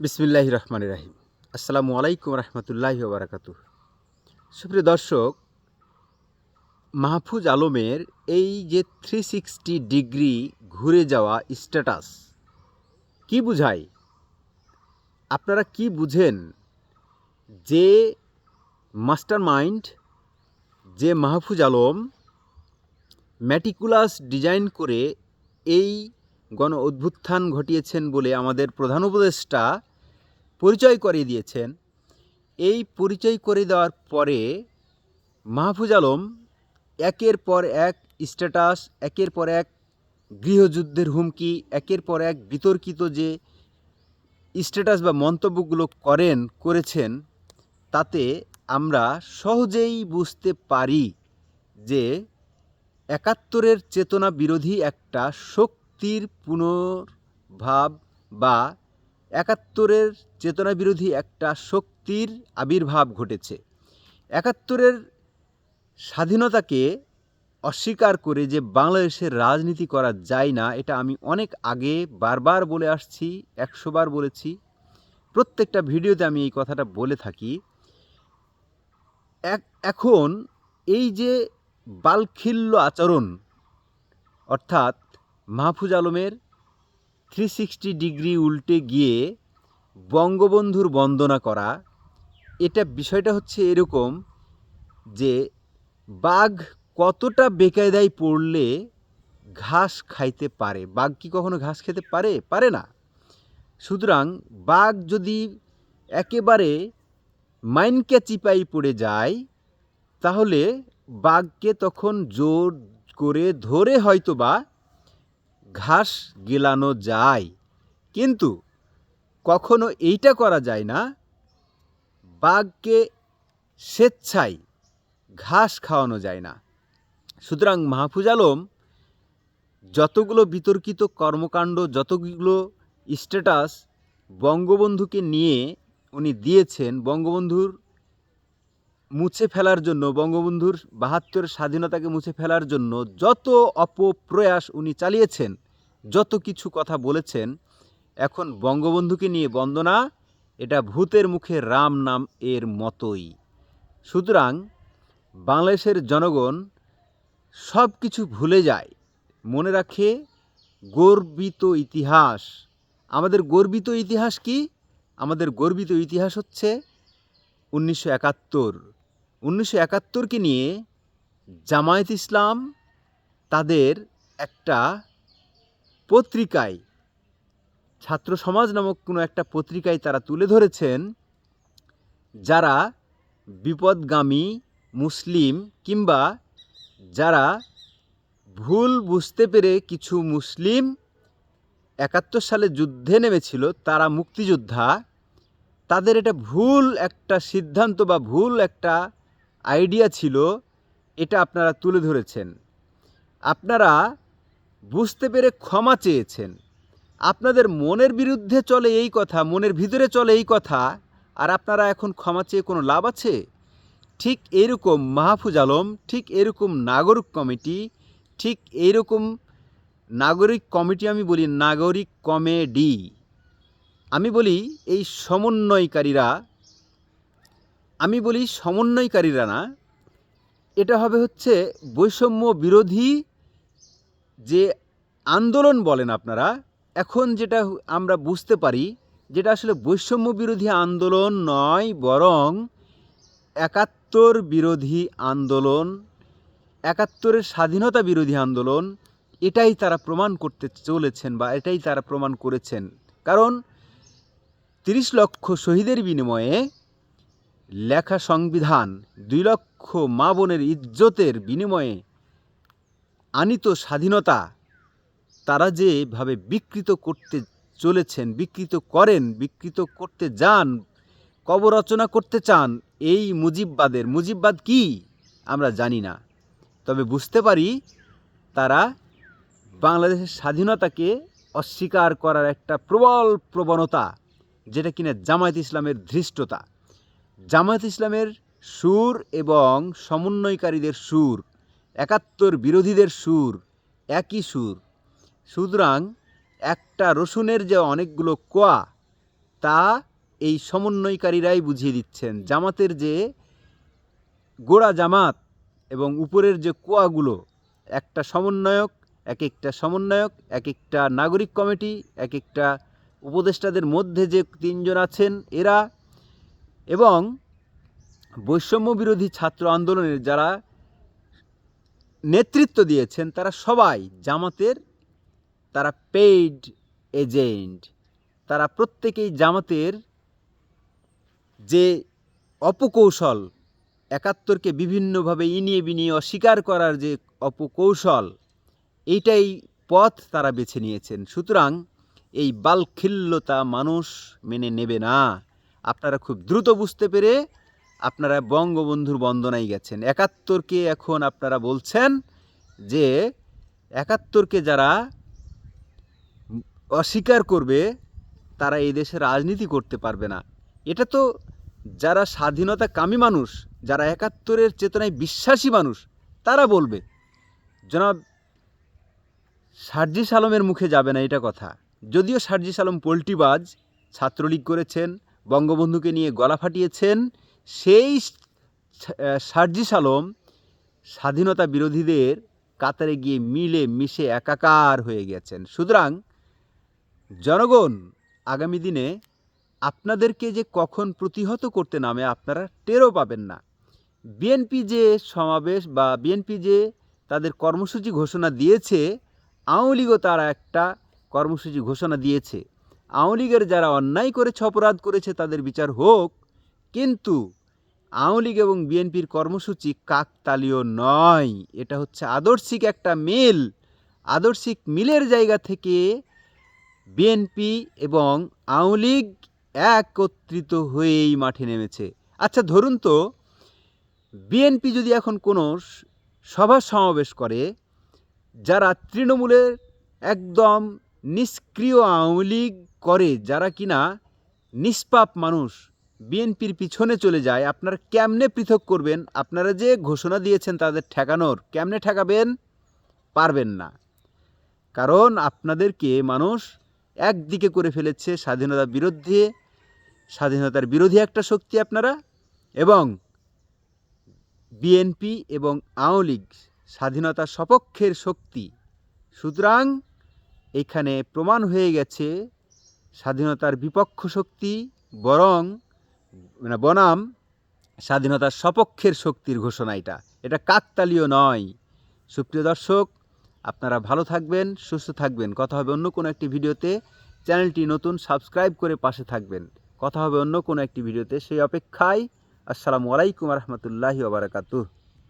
বিসমিল্লাহির রহমানির রাহিম। আসসালামু আলাইকুম রহমতুল্লাহি ওয়া বারাকাতুহু। সুপ্রিয় দর্শক, মাহফুজ আলমের এই যে 360 ডিগ্রি ঘুরে যাওয়া স্ট্যাটাস কি বুঝায়? আপনারা কি বুঝেন যে মাস্টার মাইন্ড, যে মাহফুজ আলম ম্যাটিকুলাস ডিজাইন করে এই গণ অভ্যুত্থান ঘটিয়েছেন বলে আমাদের প্রধান উপদেষ্টা পরিচয় করিয়ে দিয়েছেন। এই পরিচয় করে দেওয়ার পরে মাহফুজ আলম একের পর এক স্ট্যাটাস, একের পর এক গৃহযুদ্ধের হুমকি, একের পর এক বিতর্কিত যে স্ট্যাটাস বা মন্তব্যগুলো করেছেন, তাতে আমরা সহজেই বুঝতে পারি যে একাত্তরের চেতনা বিরোধী একটা শক্তির পুনর্ভাব বা একাত্তরের চেতনা বিরোধী একটা শক্তির আবির্ভাব ঘটেছে। একাত্তরের স্বাধীনতাকে অস্বীকার করে যে বাংলাদেশের রাজনীতি করা যায় না, এটা আমি অনেক আগে বারবার বলে আসছি, 100 বার বলেছি। প্রত্যেকটা ভিডিওতে আমি এই কথাটা বলে থাকি। এখন এই যে বালখিল্য আচরণ, অর্থাৎ মাহফুজ আলমের 360 ডিগ্রি উল্টে গিয়ে বঙ্গবন্ধুর বন্দনা করা, এটা বিষয়টা হচ্ছে এরকম যে বাঘ কতটা বেকায়দায় পড়লে ঘাস খাইতে পারে। বাঘ কি কখনো ঘাস খেতে পারে? পারে না। সুতরাং বাঘ যদি একেবারে মাইনকে চিপাই পড়ে যায়, তাহলে বাঘকে তখন জোর করে ধরে হয়তোবা ঘাস গেলানো যায়, কিন্তু কখনো এইটা করা যায় না, বাঘকে স্বেচ্ছায় ঘাস খাওয়ানো যায় না। সুতরাং মাহফুজ আলম যতগুলো বিতর্কিত কর্মকাণ্ড, যতগুলো স্ট্যাটাস বঙ্গবন্ধুকে নিয়ে উনি দিয়েছেন, বঙ্গবন্ধুর মুছে ফেলার জন্য, বঙ্গবন্ধুর ৭২ স্বাধীনতাকে মুছে ফেলার জন্য যত অপপ্রয়াস উনি চালিয়েছেন, যত কিছু কথা বলেছেন, এখন বঙ্গবন্ধুকে নিয়ে বন্দনা, এটা ভূতের মুখে রাম নাম এর মতোই। সুতরাং বাংলাদেশের জনগণ সব কিছু ভুলে যায়, মনে রাখে গর্বিত ইতিহাস। আমাদের গর্বিত ইতিহাস কি? আমাদের গর্বিত ইতিহাস হচ্ছে 1971। 1971কে নিয়ে জামায়াত ইসলাম তাদের একটা পত্রিকায়, ছাত্র সমাজ নামক কোনো একটা পত্রিকায় তারা তুলে ধরেছেন, যারা বিপদগামী মুসলিম কিংবা যারা ভুল বুঝতে পেরে কিছু মুসলিম 71 সালে যুদ্ধে নেমেছিল, তারা মুক্তিযোদ্ধা, তাদের এটা ভুল একটা সিদ্ধান্ত বা ভুল একটা আইডিয়া ছিল, এটা আপনারা তুলে ধরেছেন। আপনারা বুঝতে পেরে ক্ষমা চেয়েছেন। আপনাদের মনের বিরুদ্ধে চলে এই কথা, মনের ভিতরে চলে এই কথা, আর আপনারা এখন ক্ষমা চেয়ে কোনো লাভ আছে? ঠিক এরকম মাহফুজ আলম, ঠিক এরকম নাগরিক কমিটি, ঠিক এইরকম নাগরিক কমিটি, আমি বলি নাগরিক কমেডি, আমি বলি এই সমন্বয়কারীরা না, এটা হবে হচ্ছে বৈষম্য বিরোধী যে আন্দোলন বলেন আপনারা, এখন যেটা আমরা বুঝতে পারি, যেটা আসলে বৈষম্য বিরোধী আন্দোলন নয়, বরং 71 বিরোধী আন্দোলন, 71-এর স্বাধীনতা বিরোধী আন্দোলন, এটাই তারা প্রমাণ করতে চলেছেন বা এটাই তারা প্রমাণ করেছেন। কারণ 30 লক্ষ শহীদের বিনিময়ে লেখা সংবিধান, 2 লক্ষ মা বোনের ইজ্জতের বিনিময়ে আনিত স্বাধীনতা তারা যেভাবে বিকৃত করতে চলেছেন, বিকৃত করেন, বিকৃত করতে যান, কবরচনা করতে চান, এই মুজিববাদ কি আমরা জানি না, তবে বুঝতে পারি তারা বাংলাদেশের স্বাধীনতাকে অস্বীকার করার একটা প্রবল প্রবণতা, যেটা কিনা জামায়াত ইসলামের ধৃষ্টতা। জামায়াত ইসলামের সুর এবং সমন্বয়কারীদের সুর, 71 বিরোধীদের সুর একই সুর। সুতরাং একটা রসুনের যে অনেকগুলো কোয়া, তা এই সমন্বয়কারীরাই বুঝিয়ে দিচ্ছেন। জামাতের যে গোড়া জামাত এবং উপরের যে কোয়াগুলো, একটা সমন্বয়ক, এক একটা সমন্বয়ক, এক একটা নাগরিক কমিটি, এক একটা উপদেষ্টাদের মধ্যে যে 3 জন আছেন এরা, এবং বৈষম্য বিরোধী ছাত্র আন্দোলনের যারা নেতৃত্ব দিয়েছেন তারা সবাই জামাতের, তারা পেইড এজেন্ট। তারা প্রত্যেকেই জামাতের যে অপকৌশল, ৭১কে বিভিন্নভাবে ইনিয়ে বিনিয়ে অস্বীকার করার যে অপকৌশল, এইটাই পথ তারা বেছে নিয়েছেন। সুতরাং এই বালখিল্যতা মানুষ মেনে নেবে না। আপনারা খুব দ্রুত বুঝতে পেরে আপনারা বঙ্গবন্ধুর বন্দনায় গেছেন। ৭১কে এখন আপনারা বলছেন যে ৭১কে যারা অস্বীকার করবে তারা এই দেশে রাজনীতি করতে পারবে না। এটা তো যারা স্বাধীনতাকামী মানুষ, যারা ৭১-এর চেতনায় বিশ্বাসী মানুষ, তারা বলবে। জনাব সার্জিস আলমের মুখে যাবে না এটা কথা। যদিও সার্জিস আলম পোল্টিবাজ, ছাত্রলীগ করেছেন, বঙ্গবন্ধুকে নিয়ে গলা ফাটিয়েছেন, সেই সার্জিস আলম স্বাধীনতা বিরোধীদের কাতারে গিয়ে মিলে মিশে একাকার হয়ে গেছেন। সুতরাং জনগণ আগামী দিনে আপনাদেরকে যে কখন প্রতিহত করতে নামে আপনারা টেরও পাবেন না। বিএনপি যে সমাবেশ বা বিএনপি যে তাদের কর্মসূচি ঘোষণা দিয়েছে, আওয়ামী লীগও তারা একটা কর্মসূচি ঘোষণা দিয়েছে। আওয়ামী লীগের যারা অন্যায় করেছে, অপরাধ করেছে, তাদের বিচার হোক, কিন্তু আওয়ামী লীগ এবং বিএনপির কর্মসূচি কাকতালীয় নয়। এটা হচ্ছে আদর্শিক একটা মিল। আদর্শিক মিলের জায়গা থেকে বিএনপি এবং আওয়ামী লীগ একত্রিত হয়েই মাঠে নেমেছে। আচ্ছা ধরুন তো, বিএনপি যদি এখন কোনো সভা সমাবেশ করে, যারা তৃণমূলের একদম নিষ্ক্রিয় আওয়ামী লীগ করে, যারা কিনা নিষ্পাপ মানুষ, বিএনপির পিছনে চলে যায়, আপনারা কেমনে পৃথক করবেন? আপনারা যে ঘোষণা দিয়েছেন তাদের ঠেকানোর, কেমনে ঠেকাবেন? পারবেন না। কারণ আপনাদেরকে মানুষ একদিকে করে ফেলেছে, স্বাধীনতার বিরোধী একটা শক্তি আপনারা, এবং বিএনপি এবং আওয়ামী লীগ স্বাধীনতার সপক্ষের শক্তি। সুতরাং এখানে প্রমাণ হয়ে গেছে স্বাধীনতার বিপক্ষ শক্তি বনাম স্বাধীনতার সপক্ষের শক্তির ঘোষণা। এটা কাকতালীয় নয়। সুপ্রিয় দর্শক, আপনারা ভালো থাকবেন, সুস্থ থাকবেন। কথা হবে অন্য কোনো একটি ভিডিওতে। চ্যানেলটি নতুন, সাবস্ক্রাইব করে পাশে থাকবেন। কথা হবে অন্য কোনো একটি ভিডিওতে, সেই অপেক্ষায়। আসসালামু আলাইকুম রহমতুল্লাহি ওয়া বারাকাতুহু।